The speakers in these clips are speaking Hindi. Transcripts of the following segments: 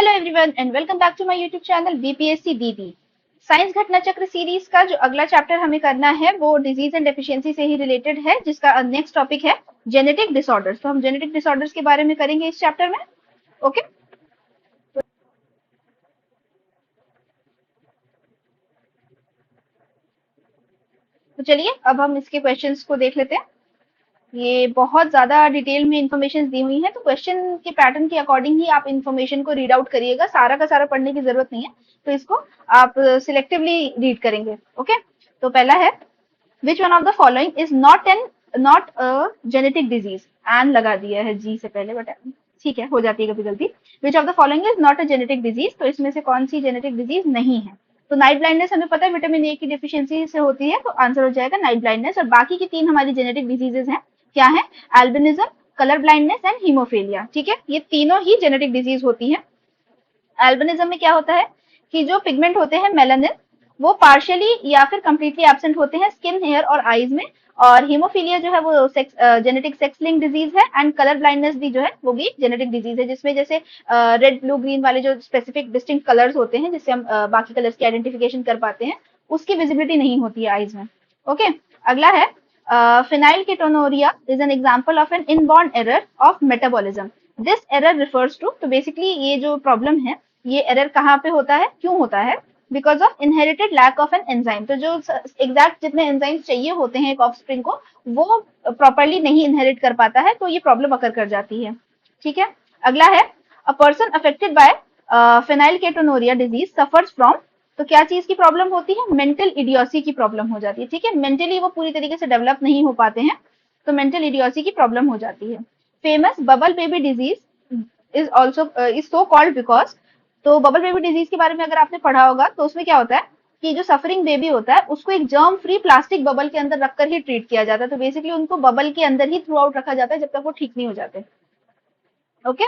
Hello everyone and welcome back to my YouTube channel BPSC Didi. Science Ghatna Chakra series का जो अगला चैप्टर हमें करना है वो डिजीज एंड डेफिशिएंसी से ही रिलेटेड है, जिसका नेक्स्ट टॉपिक है जेनेटिक डिसऑर्डर्स। तो हम जेनेटिक डिसऑर्डर्स के बारे में करेंगे इस चैप्टर में। ओके, तो चलिए अब हम इसके क्वेश्चंस को देख लेते हैं। ये बहुत ज्यादा डिटेल में इंफॉर्मेशन दी हुई है, तो क्वेश्चन के पैटर्न के अकॉर्डिंग ही आप इंफॉर्मेशन को रीड आउट करिएगा। सारा का सारा पढ़ने की जरूरत नहीं है, तो इसको आप सिलेक्टिवली रीड करेंगे। ओके, तो पहला है which one of the following is not a genetic disease. And लगा दिया है जी से पहले, बट ठीक है, हो जाती है कभी गलती। विच of the following is not a genetic disease, तो इसमें से कौन सी जेनेटिक डिजीज नहीं है। तो नाइट ब्लाइंडनेस हमें पता है विटामिन ए की डिफिशियंसी से होती है, तो आंसर हो जाएगा नाइट ब्लाइंडनेस। और बाकी की तीन हमारी जेनेटिक डिजीजेज हैं, क्या है? Albinism, colour blindness and haemophilia. ठीक है, ये तीनों ही जेनेटिक डिजीज होती है। एल्बिनिज्म में क्या होता है कि जो पिगमेंट होते हैं मेलानिन, वो पार्शियली या फिर कंप्लीटली एब्सेंट होते हैं स्किन, हेयर और आईज में। और हीमोफीलिया जो है वो जेनेटिक सेक्स लिंक डिजीज है। एंड कलर ब्लाइंडनेस भी जो है वो भी जेनेटिक डिजीज है, जिसमें जैसे रेड, ब्लू, ग्रीन वाले जो स्पेसिफिक डिस्टिंक्ट कलर्स होते हैं, जिससे हम बाकी कलर्स की आइडेंटिफिकेशन कर पाते हैं, उसकी विजिबिलिटी नहीं होती है आईज में। ओके, अगला है phenylketonuria is an example of an inborn error of metabolism. This error refers to, तो बेसिकली ये जो प्रॉब्लम है, ये एरर कहाँ पे होता है, क्यों होता है? Because of inherited lack of an enzyme. तो जो एग्जैक्ट जितने एंजाइम्स चाहिए होते हैं एक ऑफस्प्रिंग को, वो प्रॉपरली नहीं इनहेरिट कर पाता है, तो ये प्रॉब्लम अकर कर जाती है। ठीक है, अगला है a person affected by phenylketonuria disease suffers from, तो क्या चीज की प्रॉब्लम होती है? मेंटल इडियोसी की प्रॉब्लम हो जाती है। ठीक है, मेंटली वो पूरी तरीके से डेवलप नहीं हो पाते हैं, तो मेंटल इडियोसी की प्रॉब्लम हो जाती है। Famous bubble baby disease is also is so called because, तो बबल बेबी डिजीज के बारे में अगर आपने पढ़ा होगा तो उसमें क्या होता है कि जो सफरिंग बेबी होता है उसको एक जर्म फ्री प्लास्टिक बबल के अंदर रखकर ही ट्रीट किया जाता है। तो बेसिकली उनको बबल के अंदर ही थ्रू आउट रखा जाता है जब तक वो ठीक नहीं हो जाते। ओके,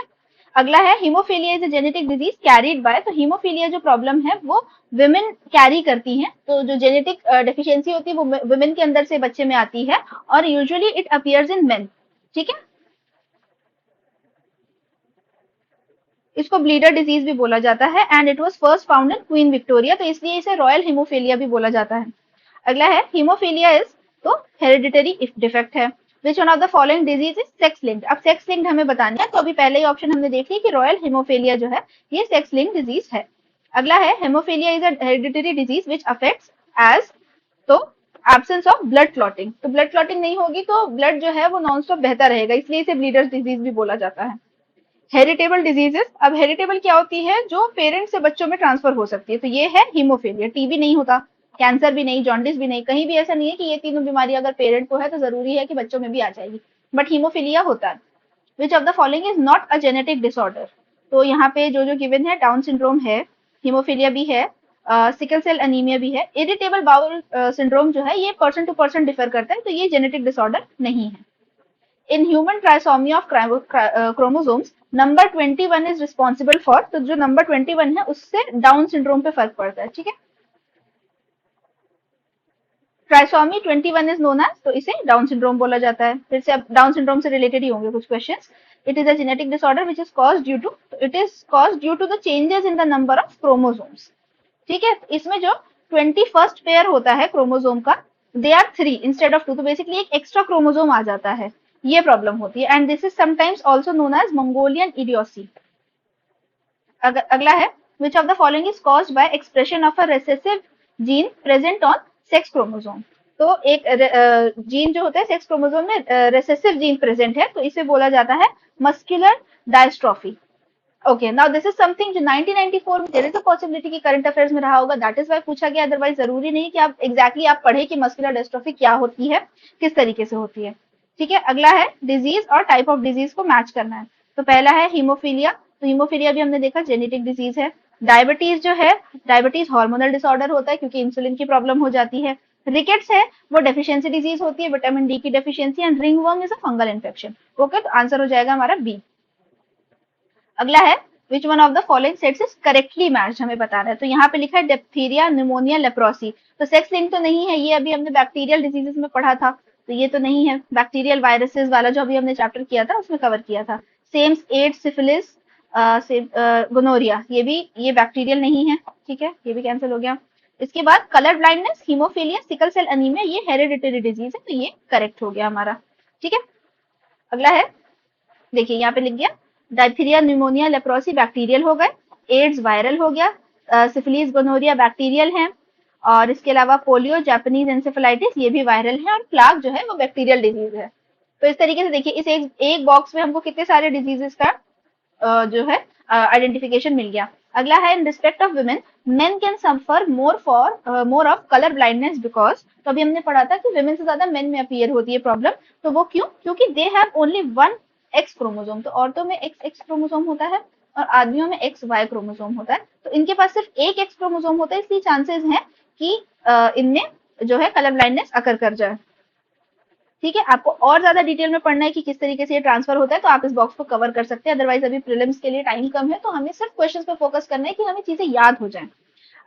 अगला है haemophilia is a genetic disease carried bye, तो हीमोफीलिया जो प्रॉब्लम है वो विमेन कैरी करती हैं। तो जो जेनेटिक डेफिशिएंसी होती है वो विमेन के अंदर से बच्चे में आती है, और usually it appears in main. ठीक है, इसको ब्लीडर डिजीज भी बोला जाता है and it was first found in queen Victoria, तो इसलिए इसे रॉयल हीमोफीलिया भी बोला जाता है। अगला है हीमोफीलिया इज, तो हेरिडिटरी डिफेक्ट है। Which one of the following disease is sex linked. अब सेक्स लिंक्ड हमें बताना है, तो अभी पहले ही ऑप्शन हमने देख लिया कि रॉयल हीमोफीलिया जो है ये सेक्स लिंक्ड डिजीज है। अगला है haemophilia is a hereditary disease which affects as, तो एब्सेंस ऑफ ब्लड क्लॉटिंग। तो ब्लड क्लॉटिंग नहीं होगी तो ब्लड जो है वो नॉन स्टॉप बहता रहेगा, इसलिए इसे ब्लीडर्स डिजीज भी बोला जाता है। हेरिटेबल डिजीजेस, अब हेरिटेबल क्या होती है? जो पेरेंट से बच्चों में ट्रांसफर हो सकती है, तो ये है हीमोफीलिया। टीबी नहीं होता, कैंसर भी नहीं, जॉन्डिस भी नहीं, कहीं भी ऐसा नहीं है कि ये तीनों बीमारी अगर पेरेंट को है तो जरूरी है कि बच्चों में भी आ जाएगी, बट हीमोफीलिया होता है। Which of the following is not a genetic disorder, तो यहाँ पे जो जो गिवन है, डाउन सिंड्रोम है, हीमोफीलिया भी है, सिकल सेल अनीमिया भी है। इरिटेबल बाउल सिंड्रोम जो है ये पर्सन टू पर्सन डिफर करता है, तो ये जेनेटिक डिसऑर्डर नहीं है। In human trisomy of chromosomes number 21 is responsible for, तो जो नंबर 21 है उससे डाउन सिंड्रोम पे फर्क पड़ता है। ठीक है, ट्राइसोमी 21 इज नोन एज, तो इसे डाउन सिंड्रोम बोला जाता है। फिर से अब डाउन सिंड्रोम से रिलेटेड ही होंगे कुछ questions. It is a genetic disorder which is cause due to, तो it is cause due to the changes in the number of chromosomes. ठीक है, इसमें जो 21st पेयर होता है क्रोमोसोम का, दे आर 3 इंस्टेड ऑफ 2, तो बेसिकली एक एक्स्ट्रा क्रोमोसोम आ जाता है, ये प्रॉब्लम होती है। And this is sometimes also known as Mongolian idiocy. अगला है which of the following is caused by expression of a recessive gene present on sex chromosome. तो एक जीन जो होता है सेक्स क्रोमोसोम में, रेसेसिव जीन प्रेजेंट है, तो इसे बोला जाता है muscular dystrophy. Okay, now this is something जो 1994 में देयर इज अ पॉसिबिलिटी कि करंट अफेयर्स में रहा होगा, दैट इज व्हाई पूछा गया। अदरवाइज जरूरी नहीं कि आप एग्जैक्टली आप पढ़े कि मस्कुलर डिस्ट्रोफी क्या होती है, किस तरीके से होती है। ठीक है, अगला है डिजीज और टाइप ऑफ डिजीज को मैच करना है। तो पहला है हीमोफीलिया, तो हीमोफीलिया भी हमने देखा जेनेटिक डिजीज है। डायबिटीज जो है, डायबिटीज हार्मोनल डिसऑर्डर होता है क्योंकि इंसुलिन की प्रॉब्लम हो जाती है। रिकेट्स है, वो डेफिशिएंसी डिजीज होती है, विटामिन डी की deficiency. And ringworm is a fungal infection. Okay, तो आंसर हो जाएगा हमारा बी। अगला है which one of the following sets is correctly matched, हमें बताना है। तो यहाँ पे लिखा है डिप्थीरिया, निमोनिया, लेप्रोसी, तो सेक्स लिंक तो नहीं है, ये अभी हमने बैक्टीरियल डिजीजेस में पढ़ा था, तो ये तो नहीं है। बैक्टीरियल वायरसेस वाला जो अभी हमने चैप्टर किया था उसमें कवर किया था। सेम्स, एड्स, सिफिलिस, गोनोरिया, ये बैक्टीरियल नहीं है, ठीक है, ये भी कैंसिल हो गया। इसके बाद colour blindness, haemophilia, sickle cell anaemia, ये हेरिडिटरी डिजीज है, तो ये करेक्ट हो गया हमारा, ठीक है। अगला है, देखिए यहाँ पे लिख गया, डायथिरिया, न्यूमोनिया, लेप्रोसी बैक्टीरियल हो गए, एड्स वायरल हो गया, सिफिलिस, गोनोरिया बैक्टीरियल है, और इसके अलावा पोलियो, जापानीज एंसेफेलाइटिस, ये भी वायरल है, और प्लाग जो है वो बैक्टीरियल डिजीज है। तो इस तरीके से देखिए इस एक बॉक्स में हमको कितने सारे डिजीजेस का जो है आइडेंटिफिकेशन मिल गया। अगला है, in respect of women, main can suffer more of colour blindness because, तो अभी हमने पढ़ा था कि वुमेन से ज्यादा मेन में अपीयर होती है प्रॉब्लम, तो वो क्यों, क्योंकि they have only one x chromosome, तो औरतों में एक्स एक्स क्रोमोसोम होता है और आदमियों में एक्स वाई क्रोमोसोम होता है, तो इनके पास सिर्फ एक एक्स क्रोमोसोम होता है, इसलिए चांसेस हैं कि इनमें जो है कलर ब्लाइंडनेस अकर कर जाए, ठीक है। आपको और ज्यादा डिटेल में पढ़ना है कि किस तरीके से ये ट्रांसफर होता है, तो आप इस बॉक्स को कवर कर सकते हैं, अदरवाइज अभी प्रीलिम्स के लिए टाइम कम है, तो हमें सिर्फ क्वेश्चन पे फोकस करना है कि हमें चीजें याद हो जाएं।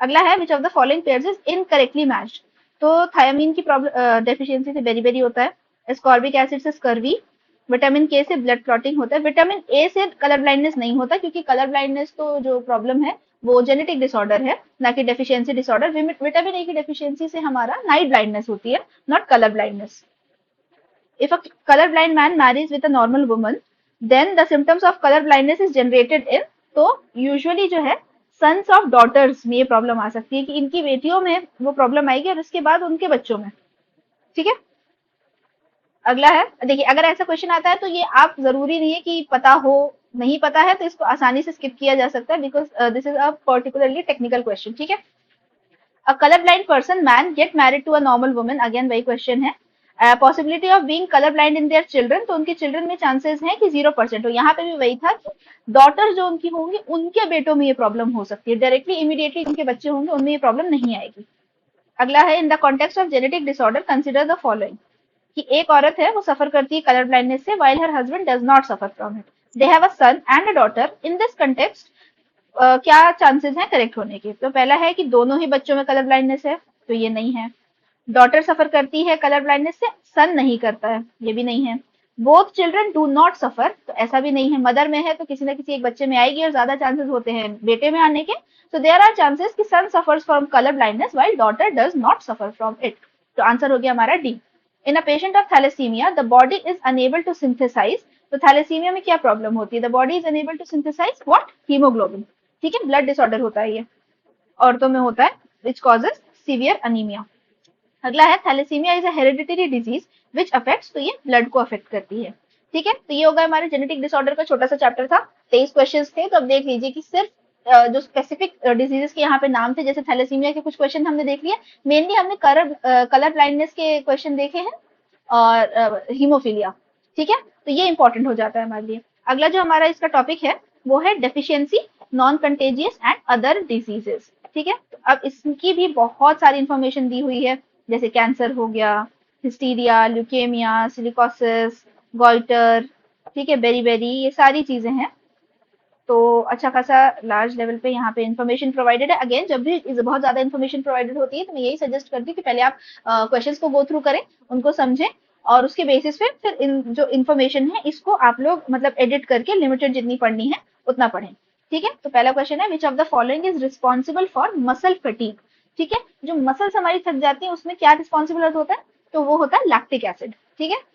अगला है, which of the following pairs is incorrectly matched, तो थायमिन की प्रॉब्लम डेफिशिएंसी से बेरी होता है, एस्कॉर्बिक एसिड से स्कर्वी, विटामिन के से ब्लड क्लॉटिंग होता है, विटामिन ए से कलर ब्लाइंडनेस नहीं होता, क्योंकि कलर ब्लाइंडनेस तो जो प्रॉब्लम है वो जेनेटिक डिसऑर्डर है, ना कि डेफिशिएंसी डिसऑर्डर। विटामिन ए की डेफिशिएंसी से हमारा नाइट ब्लाइंडनेस होती है, not colour blindness. If a colorblind man marries with a normal woman, then the symptoms of color blindness is generated in, तो usually जो है sons of daughters में ये प्रॉब्लम आ सकती है कि इनकी बेटियों में वो प्रॉब्लम आएगी और उसके बाद उनके बच्चों में, ठीक है। अगला है, देखिए अगर ऐसा क्वेश्चन आता है तो ये आप जरूरी नहीं है कि पता हो, नहीं पता है तो इसको आसानी से स्किप किया जा सकता है, because this is a particularly technical question, ठीक है। A colour blind person man get married to a normal woman, again वही क्वेश्चन है, possibility of being colour blind in their children, तो उनके चिल्ड्रन में चांसेस हैं कि 0% हो, यहाँ पे भी वही था कि डॉटर जो उनकी होंगी उनके बेटों में ये प्रॉब्लम हो सकती है, डायरेक्टली इमीडिएटली उनके बच्चे होंगे उनमें ये प्रॉब्लम नहीं आएगी। अगला है, in the context of genetic disorder consider the following, कि एक औरत है वो सफर करती है कलर ब्लाइंडनेस से, while her husband does not suffer from it, they have a son and a daughter, in this context क्या चांसेस हैं करेक्ट होने के, तो पहला है कि दोनों ही बच्चों में कलर ब्लाइंडनेस है, तो ये नहीं है। डॉटर सफर करती है कलर ब्लाइंडनेस से, सन नहीं करता है, ये भी नहीं है। Both children do not suffer, तो ऐसा भी नहीं है, मदर में है तो किसी ना किसी एक बच्चे में आएगी और ज्यादा चांसेस होते हैं बेटे में आने के, so there are chances कि son suffers from color blindness while daughter does not suffer from it, तो आंसर हो गया हमारा D. In a patient of thalassaemia the body is unable to synthesise, तो थैलेसीमिया में क्या प्रॉब्लम होती है, the body is unable to synthesise what, haemoglobin, ठीक है, ब्लड डिसऑर्डर होता है ये, औरतों में होता है, विच कॉजेज सीवियर अनीमिया। अगला है, thalassaemia is a hereditary disease which affects, तो ये ब्लड को अफेक्ट करती है, ठीक है। तो ये होगा हमारे जेनेटिक डिसऑर्डर का छोटा सा चैप्टर था, 23 क्वेश्चंस थे, तो अब देख लीजिए कि सिर्फ जो स्पेसिफिक डिजीजेस के यहाँ पे नाम थे, जैसे थैलेसीमिया के कुछ क्वेश्चन हमने देख लिए, मेनली हमने कलर ब्लाइंडनेस के क्वेश्चन देखे हैं और हीमोफीलिया, ठीक है, तो ये इंपॉर्टेंट हो जाता है हमारे लिए। अगला जो हमारा इसका टॉपिक है वो है deficiency, non contagious and other diseases, ठीक है। तो अब इसकी भी बहुत सारी इंफॉर्मेशन दी हुई है, जैसे कैंसर हो गया, हिस्टीरिया, ल्यूकेमिया, सिलिकोसिस, गॉइटर, ठीक है, बेरी, ये सारी चीजें हैं, तो अच्छा खासा लार्ज लेवल पे यहाँ पे इन्फॉर्मेशन प्रोवाइडेड है। अगेन जब भी बहुत ज्यादा इन्फॉर्मेशन प्रोवाइडेड होती है तो मैं यही सजेस्ट करती हूँ कि पहले आप क्वेश्चंस को गो थ्रू करें, उनको समझें, और उसके बेसिस पे फिर जो इन्फॉर्मेशन है इसको आप लोग मतलब एडिट करके लिमिटेड जितनी पढ़नी है उतना पढ़ें, ठीक है। तो पहला क्वेश्चन है, which of the following is responsible for muscle fatigue, ठीक है, जो मसल्स हमारी थक जाती है उसमें क्या रिस्पॉन्सिबल होता है, तो वो होता है लैक्टिक एसिड, ठीक है।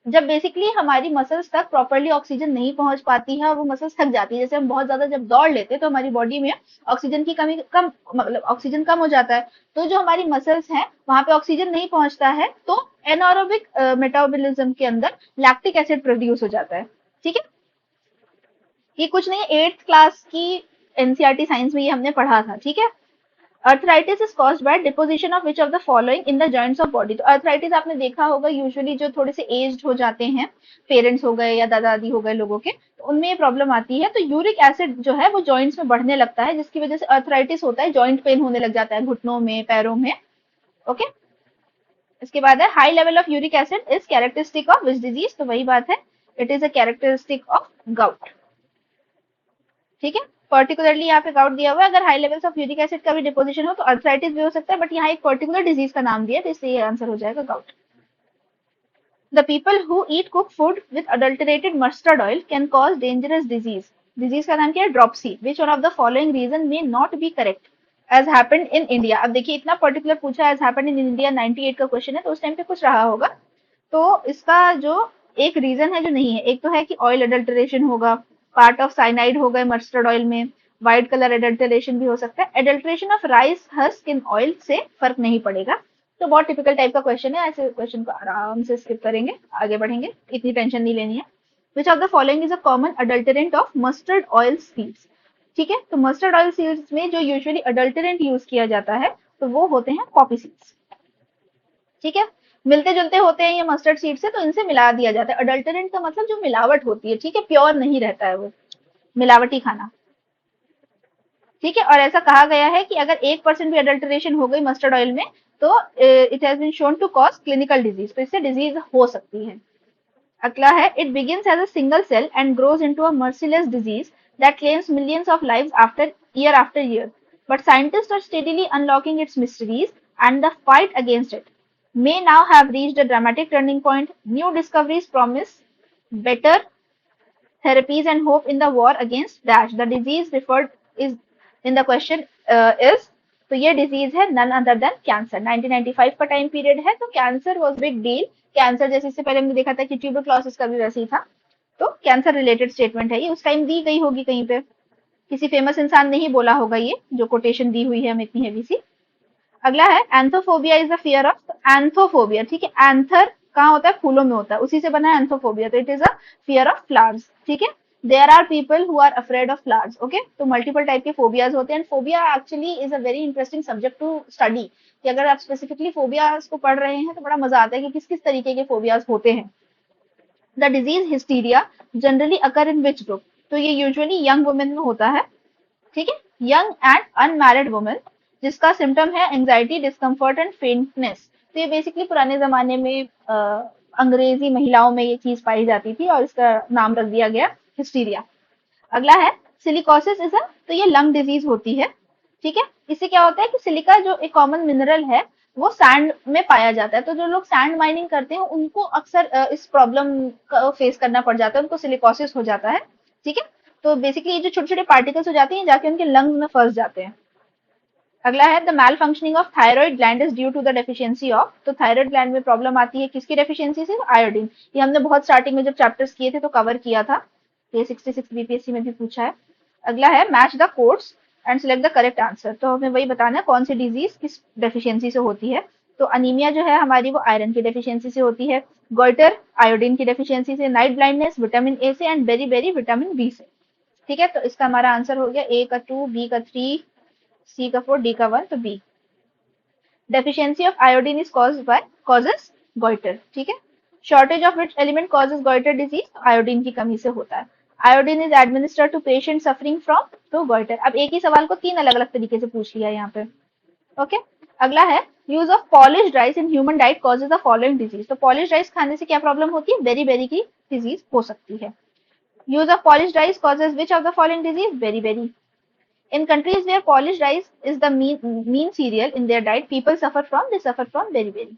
जब बेसिकली हमारी मसल्स तक प्रॉपरली ऑक्सीजन नहीं पहुंच पाती है और वो मसल्स थक जाती है, जैसे हम बहुत ज्यादा जब दौड़ लेते हैं तो हमारी बॉडी में ऑक्सीजन की कमी कम मतलब ऑक्सीजन कम हो जाता है, तो जो हमारी मसल्स हैं वहां पे ऑक्सीजन नहीं पहुंचता है, तो एनारोबिक मेटाबॉलिज्म के अंदर लैक्टिक एसिड प्रोड्यूस हो जाता है, ठीक है। ये कुछ नहीं, 8th क्लास की एनसीईआरटी साइंस में ये हमने पढ़ा था, ठीक है। Arthritis is caused bye deposition of which of the following in the joints of body, तो अर्थराइटिस आपने देखा होगा यूजुअली जो थोड़े से एज्ड हो जाते हैं, पेरेंट्स हो गए या दादा दादी हो गए लोगों के, तो उनमें ये प्रॉब्लम आती है, तो यूरिक एसिड जो है वो जॉइंट्स में बढ़ने लगता है, जिसकी वजह से अर्थराइटिस होता है, जॉइंट पेन होने लग जाता है घुटनों में, पैरों में, ओके। इसके बाद है, high level of uric acid is characteristic of which disease, तो वही बात है, it is a characteristic of gout, ठीक है। पर्टिकुलरली यहाँ पे गाउट दिया हुआ है, अगर high levels of uric acid का भी डिपोजिशन हो तो अर्थराइटिस भी हो सकता है, बट यहाँ एक पर्टिकुलर डिजीज का नाम दिया है, तो इसलिए ये आंसर हो जाएगा gout. The people who eat cooked food with adulterated mustard oil can cause dangerous disease. Disease का नाम क्या है? Dropsy. Which one of the following reason may not be correct as happened in India. अब देखिए इतना पर्टिकुलर पूछा, एज हैपेंड इन इंडिया 98 का क्वेश्चन है, तो उस टाइम पे कुछ रहा होगा। तो इसका जो एक रीजन है जो नहीं है, एक तो है कि ऑयल अडल्टरेशन होगा, पार्ट ऑफ साइनाइड होगा मस्टर्ड ऑयल में, व्हाइट कलर अडल्टरेशन भी हो सकता है, adulteration of rice husk in oil से फर्क नहीं पड़ेगा। तो बहुत टिपिकल टाइप का क्वेश्चन है, ऐसे क्वेश्चन को आराम से स्किप करेंगे, आगे बढ़ेंगे, इतनी टेंशन नहीं लेनी है। Which of the following is a common adulterant of mustard oil seeds. ठीक है, तो मस्टर्ड ऑयल सीड्स में जो यूजुअली अडल्टरेंट यूज किया जाता है तो वो होते हैं पॉपी सीड्स। ठीक है, मिलते जुलते होते हैं ये मस्टर्ड सीड से, तो इनसे मिला दिया जाता है। अडल्टरेंट का मतलब जो मिलावट होती है, ठीक है, प्योर नहीं रहता है वो, मिलावटी खाना। ठीक है, और ऐसा कहा गया है कि अगर 1% भी अडल्टरेशन हो गई मस्टर्ड ऑयल में तो it has been shown to cause clinical disease, तो इससे डिजीज हो सकती है। अगला है, it begins as a single cell and grows into a merciless disease that claims millions of lives after year, but scientist are steadily unlocking its mysteries and the fight against it may now have reached a dramatic turning point. New discoveries promise better therapies and hope in the war against dash. The disease referred is in the question is, तो ये डिजीज है none other than कैंसर। 1995 का टाइम पीरियड है, तो cancer was big deal. Cancer जैसे इससे पहले हमने देखा था कि ट्यूबरक्लोसिस का भी वैसे ही था, तो कैंसर रिलेटेड स्टेटमेंट है ये, उस टाइम दी गई होगी कहीं पे, किसी फेमस इंसान ने ही बोला होगा ये जो कोटेशन दी हुई है हमें इतनी हेवी सी। अगला है, anthophobia is the fear of, anthophobia, ठीक है, एंथर कहाँ होता है? फूलों में होता है, उसी से बना है एंथोफोबिया, तो it is a fear of flowers. ठीक है, there are people who are afraid of flowers. Okay, तो मल्टीपल टाइप के फोबियाज होते हैं, and phobia actually is a very interesting subject to study, कि अगर आप स्पेसिफिकली फोबियाज को पढ़ रहे हैं तो बड़ा मजा आता है कि किस किस तरीके के फोबियाज होते हैं। The disease hysteria generally occur in which group, तो ये यूजुअली यंग वुमेन में होता है। ठीक है, यंग एंड अनमैरिड वुमेन, जिसका सिम्टम है एंजाइटी, डिस्कम्फर्ट एंड फेंटनेस। तो ये बेसिकली पुराने जमाने में अंग्रेजी महिलाओं में ये चीज पाई जाती थी और इसका नाम रख दिया गया हिस्टीरिया। अगला है, सिलिकोसिस इज अ, तो ये लंग डिजीज होती है। ठीक है, इससे क्या होता है कि सिलिका जो एक कॉमन मिनरल है वो सैंड में पाया जाता है, तो जो लोग सैंड माइनिंग करते हैं उनको अक्सर इस प्रॉब्लम का फेस करना पड़ जाता है, उनको सिलिकोसिस हो जाता है। ठीक है, तो बेसिकली ये जो छोटे छोटे पार्टिकल्स हो जाते हैं जाके उनके लंग्स में फंस जाते हैं। अगला है, the malfunctioning of thyroid gland is due to the deficiency of, तो थायराइड ग्लैंड में प्रॉब्लम आती है किसकी डेफिशिएंसी से? आयोडीन। ये हमने बहुत स्टार्टिंग में जब चैप्टर्स किए थे तो कवर किया था, ये 66 बीपीएससी में भी पूछा है। अगला है, match the codes and select the correct answer, तो हमें वही बताना है कौन सी डिजीज किस डेफिशिएंसी से होती है। तो अनीमिया जो है हमारी वो आयरन की डेफिशिएंसी से होती है, गोइटर आयोडीन की डेफिशिएंसी से, नाइट ब्लाइंडनेस विटामिन ए से, and beriberi vitamin B से। ठीक है, तो इसका हमारा आंसर हो गया ए का 2, बी का 3, सी का 4, डी का 1, तो B. Deficiency of iodine is caused by causes goitre. ठीक है, shortage of which element causes goitre disease? Iodine की कमी से होता है। Iodine is administered to patient suffering from, तो गोइटर। अब एक ही सवाल को तीन अलग अलग तरीके से पूछ लिया यहाँ पे। ओके, अगला है, use of polish rice in human diet causes the following disease, तो पॉलिश राइस खाने से क्या प्रॉब्लम होती है? बेरी बेरी की डिजीज हो सकती है। use of polished rice causes which of the following disease? Beriberi. In countries where polished rice is the mean cereal in their diet, people suffer from beriberi.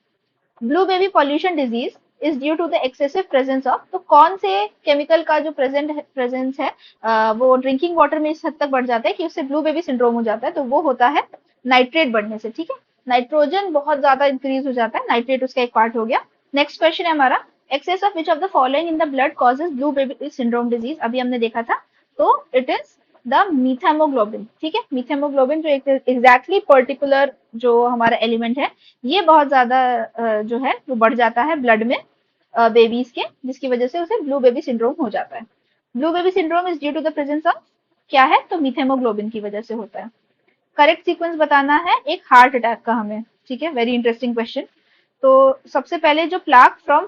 Blue baby pollution disease is due to the excessive presence of, तो कौन से केमिकल का जो प्रेजेंस है वो ड्रिंकिंग वाटर में इस हद तक बढ़ जाता है कि उससे ब्लू बेबी सिंड्रोम हो जाता है, तो वो होता है नाइट्रेट बढ़ने से। ठीक है, नाइट्रोजन बहुत ज्यादा इंक्रीज हो जाता है, नाइट्रेट उसका एक पार्ट हो गया। नेक्स्ट क्वेश्चन है हमारा, excess of which of the following in the blood causes blue baby syndrome disease, अभी हमने देखा था, तो इट इज द मीथेमोग्लोबिन। ठीक है, मीथेमोग्लोबिन जो एग्जैक्टली पर्टिकुलर जो हमारा एलिमेंट है, ये बहुत ज्यादा जो है वो बढ़ जाता है ब्लड में बेबीज के, जिसकी वजह से उसे ब्लू बेबी सिंड्रोम हो जाता है। Blue baby syndrome is due to the presence of, क्या है? तो मीथेमोग्लोबिन की वजह से होता है। करेक्ट सीक्वेंस बताना है एक हार्ट अटैक का हमें। ठीक है, वेरी इंटरेस्टिंग क्वेश्चन। तो सबसे पहले जो plaque from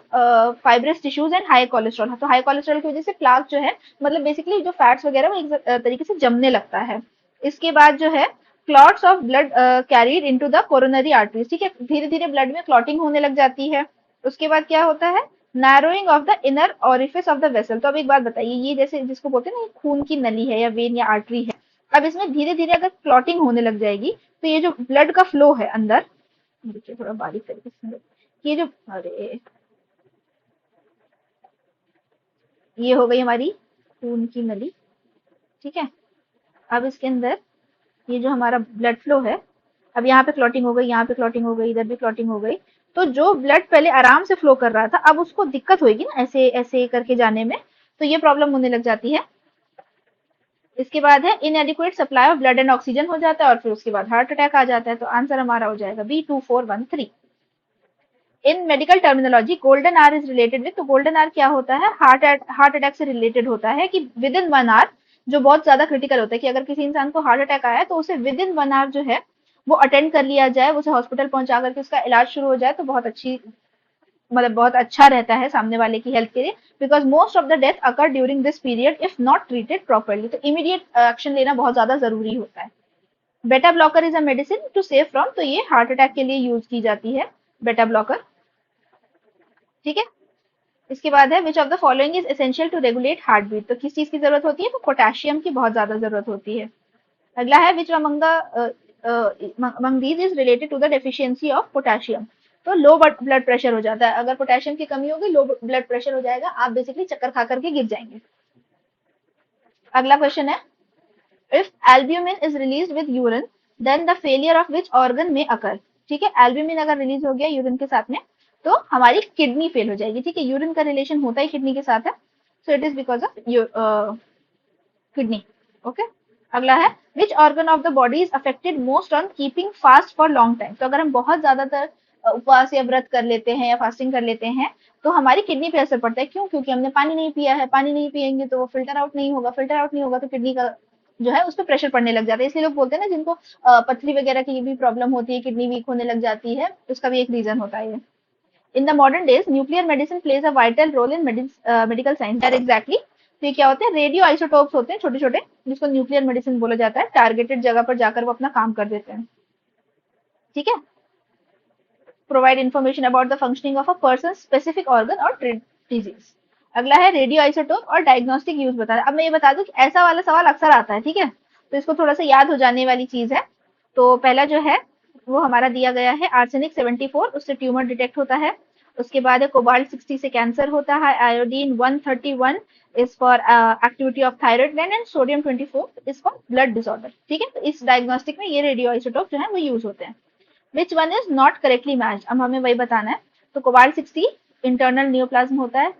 fibrous tissues and high cholesterol, तो हाई कोलेस्ट्रॉल की वजह से प्लाक जो है, मतलब बेसिकली जो फैट्स वगैरह वो एक तरीके से जमने लगता है। इसके बाद जो है, clots of blood carried into the coronary arteries. ठीक है, धीरे धीरे ब्लड में क्लॉटिंग होने लग जाती है। उसके बाद क्या होता है? Narrowing of the inner orifice of the vessel. तो अब एक बात बताइए, ये जैसे जिसको बोलते हैं ना, खून की नली है या वेन या आर्टरी है, अब इसमें धीरे धीरे अगर क्लॉटिंग होने लग जाएगी तो ये जो ब्लड का फ्लो है अंदर, देखिए थोड़ा बारीक तरीके से, ये जो, अरे ये हो गई हमारी खून की नली। ठीक है। अब इसके अंदर ये जो हमारा ब्लड फ्लो है, अब यहाँ पे क्लॉटिंग हो गई, यहाँ पे क्लॉटिंग हो गई, इधर भी क्लॉटिंग हो गई, तो जो ब्लड पहले आराम से फ्लो कर रहा था अब उसको दिक्कत होगी ना ऐसे ऐसे करके जाने में, तो ये प्रॉब्लम होने लग जाती है। इसके बाद है इनएडिक्वेट supply of blood and oxygen हो जाता है, और फिर उसके बाद हार्ट अटैक आ जाता है। तो आंसर हमारा हो जाएगा B2413। In medical terminology golden hour is related with, तो गोल्डन आवर क्या होता है, हार्ट अटैक से रिलेटेड होता है कि विद इन 1 आवर, जो बहुत ज्यादा क्रिटिकल होता है कि अगर किसी इंसान को हार्ट अटैक आया है तो उसे विद इन 1 आवर जो है वो अटेंड कर लिया जाए, उसे हॉस्पिटल पहुंचा करके उसका इलाज शुरू हो जाए, तो बहुत अच्छी, मतलब बहुत अच्छा रहता है सामने वाले की हेल्थ के लिए, because most of the death occur during this period if not treated properly. तो इमीडिएट एक्शन लेना बहुत ज्यादा जरूरी होता है। Beta blocker is a medicine to save from, तो ये हार्ट अटैक के लिए यूज की जाती है बेटा ब्लॉकर। ठीक है। इसके बाद है which of the following is essential to regulate heartbeat, तो किस चीज की जरूरत होती है, तो पोटेशियम की बहुत ज्यादा जरूरत होती है। अगला है which among these is related to the deficiency of potassium, तो लो ब्लड प्रेशर हो जाता है, अगर पोटेशियम की कमी होगी लो ब्लड प्रेशर हो जाएगा, आप बेसिकली चक्कर खा करके गिर जाएंगे। अगला क्वेश्चन है if albumin is release with urine then the failure of which organ में अकर। ठीक है, एल्ब्यूमिन अगर रिलीज हो गया यूरिन के साथ में तो हमारी किडनी फेल हो जाएगी। ठीक है, यूरिन का रिलेशन होता ही किडनी के साथ है, so it is because of kidney. Okay. अगला है which organ of the body is affected most on keeping fast for long time, तो अगर हम बहुत ज्यादातर उपवास या व्रत कर लेते हैं या फास्टिंग कर लेते हैं तो हमारी किडनी पे असर पड़ता है। क्यों? क्योंकि हमने पानी नहीं पिया है, पानी नहीं पियेंगे तो वो फिल्टर आउट नहीं होगा, फिल्टर आउट नहीं होगा तो किडनी का जो है उस पर प्रेशर पड़ने लग जाता है। इसलिए लोग बोलते हैं ना जिनको पथरी वगैरह की भी प्रॉब्लम होती है, किडनी वीक होने लग जाती है, उसका भी एक रीजन होता है ये। In the modern days nuclear medicine plays a vital role in medical science, that exactly. तो ये क्या होते हैं, रेडियो आइसोटोप्स होते हैं छोटे छोटे, जिसको न्यूक्लियर मेडिसिन बोला जाता है, टारगेटेड जगह पर जाकर वो अपना काम कर देते हैं। ठीक है। Provide information about the functioning of a person specific organ और डिजीज। अगला है रेडियो आइसोटोप और डायग्नोस्टिक यूज बता रहा है। अब मैं ये बता दूं कि ऐसा वाला सवाल अक्सर आता है, ठीक है, तो इसको थोड़ा सा याद हो जाने वाली चीज है। तो पहला जो है वो हमारा दिया गया है आर्सेनिक 74, उससे ट्यूमर डिटेक्ट होता है। उसके बाद है कोबाल्ट 60 से कैंसर होता है, iodine 131 is for activity of thyroid gland, and sodium 24 is for blood disorder. ठीक है, तो इस डायग्नोस्टिक में ये रेडियो आइसोटोप जो है वो यूज होते हैं। Which one is not correctly matched, अब हमें वही बताना है। तो कोबाल्ट 60 इंटरनल नियोप्लाज्म होता है,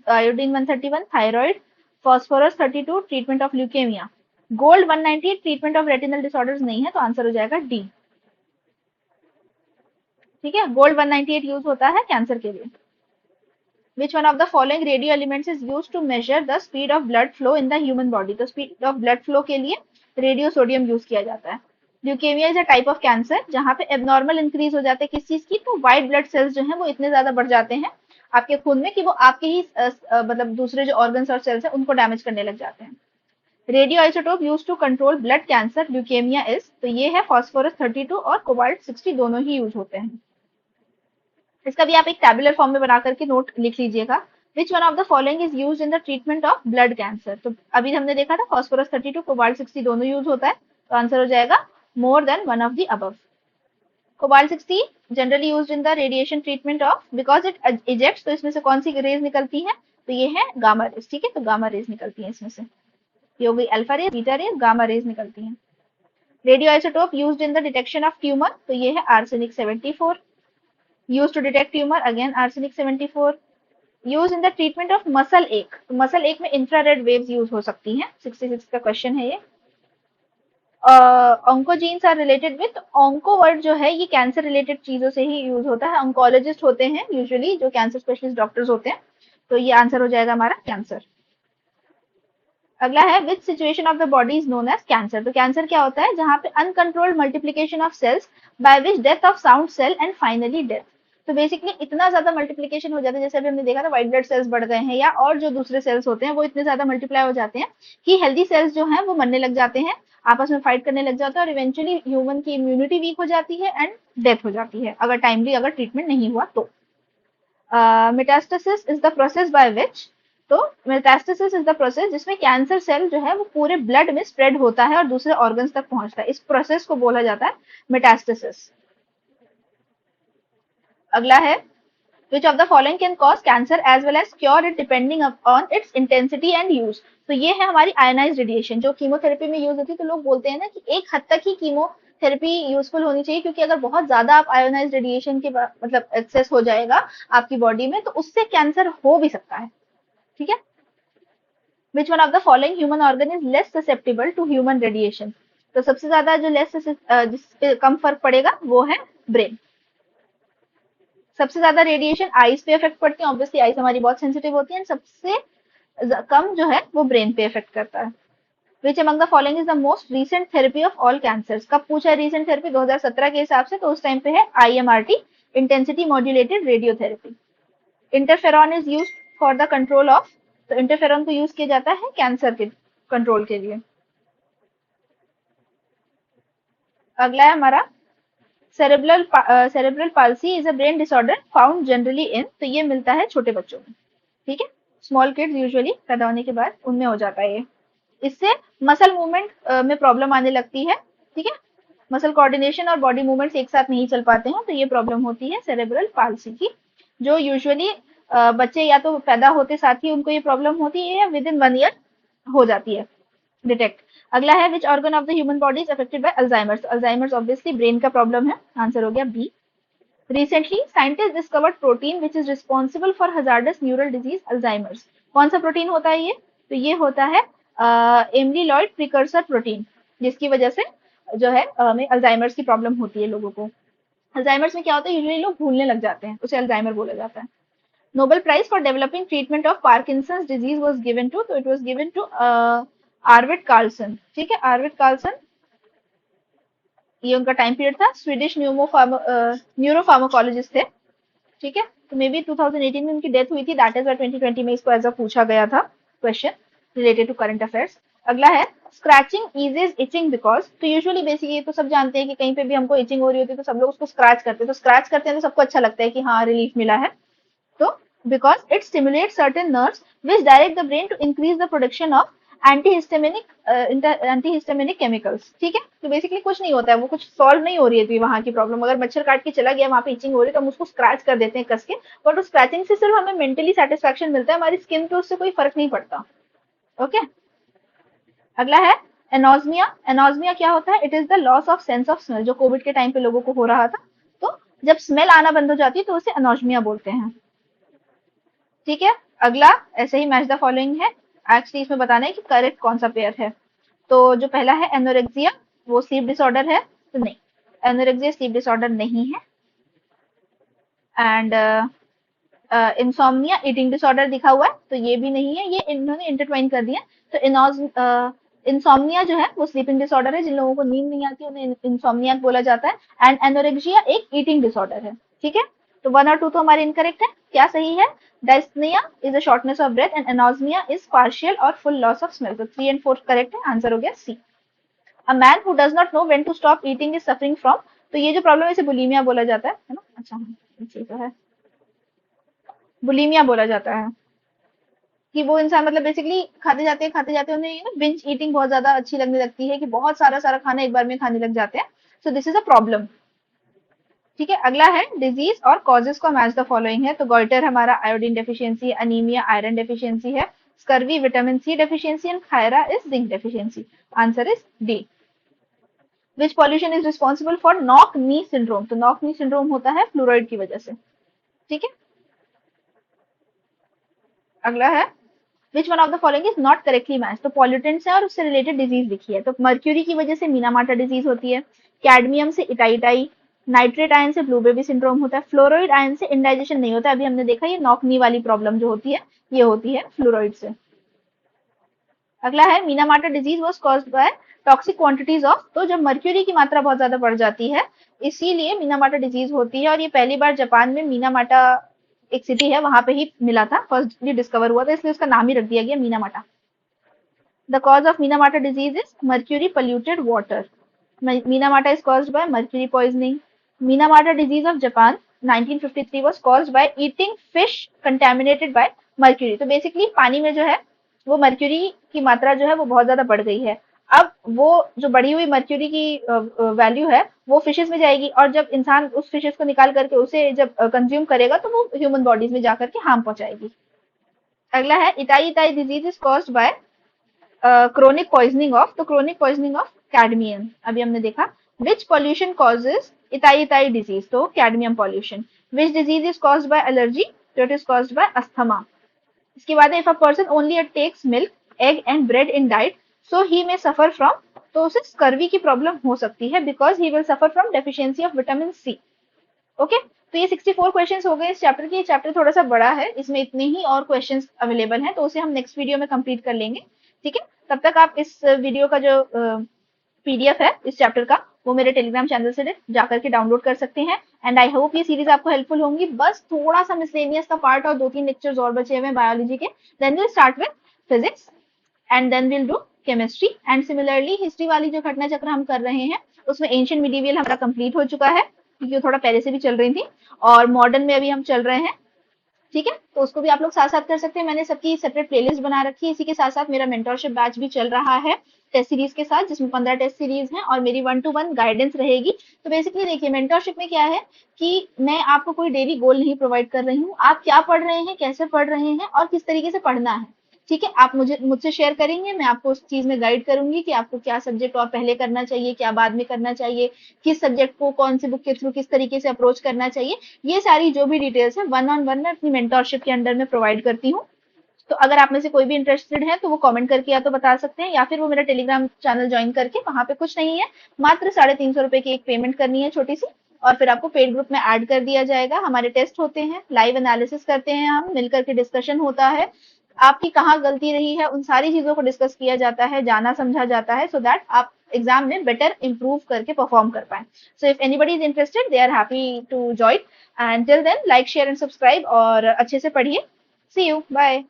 iodine 131 thyroid, phosphorus 32 treatment of leukaemia, gold 198 treatment of retinal disorders नहीं है, तो आंसर हो जाएगा डी। ठीक है, गोल्ड 198 यूज होता है कैंसर के लिए। Which one of the following radio elements is used to measure the speed of blood flow in the human body, तो स्पीड ऑफ ब्लड फ्लो के लिए रेडियो सोडियम यूज किया जाता है। Leukaemia is a type of cancer जहां पे एबनॉर्मल इंक्रीज हो जाता है किस चीज की, तो व्हाइट ब्लड सेल्स जो है वो इतने ज्यादा बढ़ जाते हैं आपके खून में कि वो आपके ही मतलब दूसरे जो ऑर्गन्स और सेल्स है उनको डैमेज करने लग जाते हैं। Radioisotope use to control blood cancer leukaemia is, तो ये है फॉस्फोरस 32 और कोबाल्ट 60 दोनों ही यूज होते हैं। इसका भी आप एक टैबुलर फॉर्म में बना करके नोट लिख लीजिएगा। विच one of the following is use in the treatment of blood cancer, तो अभी हमने देखा था फॉस्फोरस 32 कोबाल्ट 60 दोनों यूज होता है, तो आंसर हो जाएगा more than one of the above. Cobalt 60 generally used in the radiation treatment of, because it ejects, तो इसमें से कौन सी रेज निकलती है, तो ये है गामा रेज। ठीक है, तो गामा रेज निकलती है इसमें से, ये हो गई alpha rays, beta rays, gamma rays निकलती है। Radioisotope used in the detection of tumour, तो ये है arsenic 74, used to detect tumor again arsenic 74, use in the treatment of muscle ache, तो मसल एक में इंफ्रारेड वेव्स यूज हो सकती हैं। 66 का क्वेश्चन है ये। Oncogenes are related with, onco word जो है ये कैंसर रिलेटेड चीजों से ही यूज होता है, ऑन्कोलॉजिस्ट होते हैं यूजुअली जो कैंसर स्पेशलिस्ट डॉक्टर्स होते हैं, तो ये आंसर हो जाएगा हमारा कैंसर। अगला है which situation of the body is known as cancer, तो कैंसर क्या होता है जहां पे uncontrolled multiplication of cells by which death of sound cell and finally death, तो बेसिकली इतना ज्यादा मल्टीप्लीकेशन हो जाता है, जैसे अभी हमने देखा था व्हाइट ब्लड सेल्स बढ़ गए हैं या और जो दूसरे सेल्स होते हैं वो इतने ज्यादा मल्टीप्लाई हो जाते हैं कि हेल्दी सेल्स जो हैं वो मरने लग जाते हैं, आपस में फाइट करने लग जाते हैं, और इवेंचुअली ह्यूमन की इम्यूनिटी वीक हो जाती है एंड डेथ हो जाती है अगर टाइमली अगर ट्रीटमेंट नहीं हुआ तो। Metastasis is the process by which, तो मेटास्टेसिस इज द प्रोसेस जिसमें कैंसर सेल जो है वो पूरे ब्लड में स्प्रेड होता है और दूसरे ऑर्गन्स तक पहुंचता है, इस प्रोसेस को बोला जाता है मेटास्टेसिस। अगला है which of the following can cause cancer as well as cure it depending on its intensity and use. तो ये है हमारी आयोनाइज रेडिएशन जो कीमोथेरेपी में यूज होती है। तो लोग बोलते हैं ना कि एक हद तक ही कीमोथेरेपी यूजफुल होनी चाहिए, क्योंकि अगर बहुत ज्यादा आप आयोनाइज रेडिएशन के मतलब एक्सेस हो जाएगा आपकी बॉडी में तो उससे कैंसर हो भी सकता है। ठीक है। Which one of the following human organ is less susceptible to human radiation. तो सबसे ज्यादा जो जिस पे कम फर्क पड़ेगा वो है ब्रेन। सबसे ज्यादा रेडिएशन आईज पे इफेक्ट पड़ती है, ऑब्वियसली आईज हमारी बहुत सेंसिटिव होती है, सबसे कम जो है वो ब्रेन पे इफेक्ट करता है। Which among the following is the most recent therapy of all cancers. कब पूछा है रीसेंट थेरेपी? 2017 के हिसाब से, तो उस टाइम पे है IMRT, intensity modulated radiotherapy. Interferon is use for the control of. तो इंटरफेरॉन को यूज किया जाता है कैंसर के कंट्रोल के लिए। अगला है हमारा cerebral palsy is a brain disorder found generally in. तो ये मिलता है छोटे बच्चों में। ठीक है, स्मॉल किड्स यूजुअली पैदा होने के बाद उनमें हो जाता है ये। इससे मसल मूवमेंट में प्रॉब्लम आने लगती है। ठीक है, मसल कोऑर्डिनेशन और बॉडी मूवमेंट्स एक साथ नहीं चल पाते हैं, तो ये प्रॉब्लम होती है सेरेब्रल पाल्सी की, जो यूजुअली बच्चे या तो पैदा होते साथ ही उनको ये प्रॉब्लम होती है या विद इन 1 ईयर हो जाती है डिटेक्ट। अगला है which organ of the human body is affected by Alzheimer's. Alzheimer's obviously brain का प्रॉब्लम है, आंसर हो गया B. Recently, scientists discovered protein which is responsible for hazardous neural disease Alzheimer's। कौन सा प्रोटीन होता है ये? तो ये होता है एमलीलॉइड प्रिकर्सर प्रोटीन, जिसकी वजह से जो है हमें अल्जाइमर्स की प्रॉब्लम होती है लोगों को। अल्जाइमर्स में क्या होता है, यूजुअली लोग भूलने लग जाते हैं, उसे अल्जाइमर बोला जाता है। Nobel prize for developing treatment of Parkinson's disease was given to. तो it was given to Arvid Carlsson. ठीक है, आर्विड कार्लसन, ये उनका टाइम पीरियड था। स्वीडिश न्यूरोफार्माकोलॉजिस्ट थे। ठीक है, तो मे बी 2018 में उनकी डेथ हुई थी, दैट इज 2020 में इसको एज अ पूछा गया था question related to current affairs. अगला है स्क्रैचिंग इजेज इचिंग बिकॉज। तो यूजुअली बेसिक ये तो सब जानते हैं कि कहीं पे भी हमको इचिंग हो रही होती है तो सब लोग उसको स्क्रैच करते हैं, तो स्क्रैच करते हैं तो सबको अच्छा लगता है कि हाँ रिलीफ मिला है। तो because it stimulate certain nerves which direct the brain to increase the production of antihistaminic chemicals. ठीक है, तो बेसिकली कुछ नहीं होता है, वो कुछ सॉल्व नहीं हो रही है वहां की प्रॉब्लम। अगर मच्छर काट के चला गया, वहां पे इचिंग हो रही है, तो हम उसको स्क्रैच कर देते हैं कस के, बट उस स्क्रैचिंग से सिर्फ हमें मेंटली सेटिस्फेक्शन मिलता है, हमारी स्किन पे उससे कोई फर्क नहीं पड़ता। ओके, अगला है एनोस्मिया। एनोस्मिया क्या होता है? It is the loss of sense of smell, जो कोविड के टाइम पे लोगों को हो रहा था। तो जब स्मेल आना बंद हो जाती है तो उसे एनोस्मिया बोलते हैं। ठीक है, अगला ऐसे ही मैच द फॉलोइंग है, एक्चुअली इसमें बताना है कि करेक्ट कौन सा पेयर है। तो जो पहला है एनोरेक्सिया, वो स्लीप डिसऑर्डर है? तो नहीं, एनोरेक्सिया स्लीप डिसऑर्डर नहीं है। एंड इंसोम्निया ईटिंग डिसऑर्डर दिखा हुआ है, तो ये भी नहीं है, ये इन्होंने इंटरट्वाइन कर दिया। तो इंसोम्निया जो है वो स्लीपिंग डिसऑर्डर है, जिन लोगों को नींद नहीं आती उन्हें इंसोम्निया बोला जाता है। एंड एनोरेक्सिया एक ईटिंग डिसऑर्डर है। ठीक है, तो 1 और 2 तो हमारे इनकरेक्ट है। क्या सही है? Dyspnoea is a shortness of breath and anosmia is partial और फुल लॉस ऑफ स्मेल। तो 3 एंड 4 करेक्ट है, आंसर हो गया C. A man who does not know when to stop eating is suffering from. तो ये जो प्रॉब्लम है इसे बुलीमिया बोला जाता है ना? अच्छा हाँ, ठीक है, बुलीमिया बोला जाता है कि वो इंसान मतलब बेसिकली खाते जाते उन्हें ना बिंज ईटिंग बहुत ज्यादा अच्छी लगने लगती है, कि बहुत सारा सारा खाना एक बार में खाने लग जाते हैं। So this is a problem. ठीक है, अगला है डिजीज और कॉजेज का मैच द फॉलोइंग है। तो गोइटर हमारा iodine deficiency, anaemia iron deficiency है, scurvy vitamin C deficiency and khaira is zinc deficiency. Answer is D. Which pollution is responsible for knock knee syndrome. तो नॉक नी सिंड्रोम होता है फ्लोराइड की वजह से। ठीक है, अगला है which one of the following is not correctly match. तो पॉल्यूटेंट्स है और उससे रिलेटेड डिजीज लिखी है। तो मर्क्यूरी की वजह से मीनामाटा डिजीज होती है, कैडमियम से इटाइटाई, नाइट्रेट आयन से ब्लू बेबी सिंड्रोम होता है, फ्लोराइड आयन से इंडाइजेशन नहीं होता है। अभी हमने देखा ये नॉकनी वाली प्रॉब्लम जो होती है ये होती है फ्लोराइड से। अगला है Minamata disease was caused by toxic quantities of. तो जब मर्क्यूरी की मात्रा बहुत ज्यादा बढ़ जाती है इसीलिए मीनामाटा डिजीज होती है, और ये पहली बार जापान में मीनामाटा एक सिटी है वहां पे ही मिला था, फर्स्टली डिस्कवर हुआ था, इसलिए उसका नाम ही रख दिया गया Minamata. The cause of Minamata disease is mercury polluted water. Minamata is caused bye mercury poisoning. Minamata disease of Japan 1953 was caused by eating fish contaminated by mercury। तो बेसिकली पानी में जो है वो मर्क्यूरी की मात्रा जो है वो बहुत ज्यादा बढ़ गई है। अब वो जो बढ़ी हुई मर्क्यूरी की वैल्यू है वो फिशेस में जाएगी, और जब इंसान उस फिशेस को निकाल करके उसे जब कंज्यूम करेगा तो वो ह्यूमन बॉडीज में जाकर के हार्म पहुंचाएगी। अगला है itai itai disease is caused by chronic poisoning of, तो क्रोनिक पॉइजनिंग ऑफ कैडमियम अभी हमने देखा। Which pollution causes itai itai disease, तो cadmium pollution. Which disease is caused by allergy, तो it is caused by asthma. इसके बाद if a person only takes milk egg and bread in diet so he may suffer from, तो उसे स्कर्वी की प्रॉब्लम हो सकती है because he will suffer from deficiency of vitamin C. Okay, तो ये 64 क्वेश्चंस हो गए इस चैप्टर के। चैप्टर थोड़ा सा बड़ा है, इसमें इतने ही और क्वेश्चंस अवेलेबल हैं, तो उसे हम नेक्स्ट वीडियो में कंप्लीट कर लेंगे। ठीक है, तब तक आप इस वीडियो का जो पीडीएफ है इस चैप्टर का वो मेरे टेलीग्राम चैनल से जाकर के डाउनलोड कर सकते हैं। एंड आई होप ये सीरीज आपको हेल्पफुल होंगी। बस थोड़ा सा मिसलेनियस का पार्ट और 2-3 लेक्चर्स और बचे हुए हैं बायोलॉजी के, then will start with physics and then will do chemistry. And similarly history वाली जो घटना चक्र हम कर रहे हैं उसमें एंशियंट मिडीवियल हमारा कंप्लीट हो चुका है, क्योंकि वो थोड़ा पहले से भी चल रही थी, और मॉडर्न में अभी हम चल रहे हैं। ठीक है, तो उसको भी आप लोग साथ साथ कर सकते हैं। मैंने सबकी सेपरेट प्लेलिस्ट बना रखी है। इसी के साथ साथ मेरा मेंटरशिप बैच भी चल रहा है टेस्ट सीरीज के साथ, जिसमें 15 टेस्ट सीरीज हैं और मेरी 1-to-1 गाइडेंस रहेगी। तो बेसिकली देखिए, मेंटरशिप में क्या है कि मैं आपको कोई डेली गोल नहीं प्रोवाइड कर रही हूँ। आप क्या पढ़ रहे हैं, कैसे पढ़ रहे हैं और किस तरीके से पढ़ना है, ठीक है, आप मुझसे शेयर करेंगे, मैं आपको उस चीज में गाइड करूंगी कि आपको क्या सब्जेक्ट और पहले करना चाहिए, क्या बाद में करना चाहिए, किस सब्जेक्ट को कौन सी बुक के थ्रू किस तरीके से अप्रोच करना चाहिए। ये सारी जो भी डिटेल्स है 1-on-1 मैं अपनी मेंटरशिप के अंडर में प्रोवाइड करती हूँ। तो अगर आप में से कोई भी इंटरेस्टेड है तो वो कमेंट करके या तो बता सकते हैं, या फिर वो मेरा टेलीग्राम चैनल ज्वाइन करके, वहां पे कुछ नहीं है, मात्र 350 रुपए की एक पेमेंट करनी है छोटी सी, और फिर आपको पेड ग्रुप में ऐड कर दिया जाएगा। हमारे टेस्ट होते हैं, लाइव एनालिसिस करते हैं, हम मिलकर के डिस्कशन होता है, आपकी कहाँ गलती रही है उन सारी चीजों को डिस्कस किया जाता है, जाना समझा जाता है, सो दैट आप एग्जाम में बेटर इंप्रूव करके परफॉर्म कर पाए। So if anybody is interested they are happy to join, and till then like share and subscribe और अच्छे से पढ़िए। See you, bye.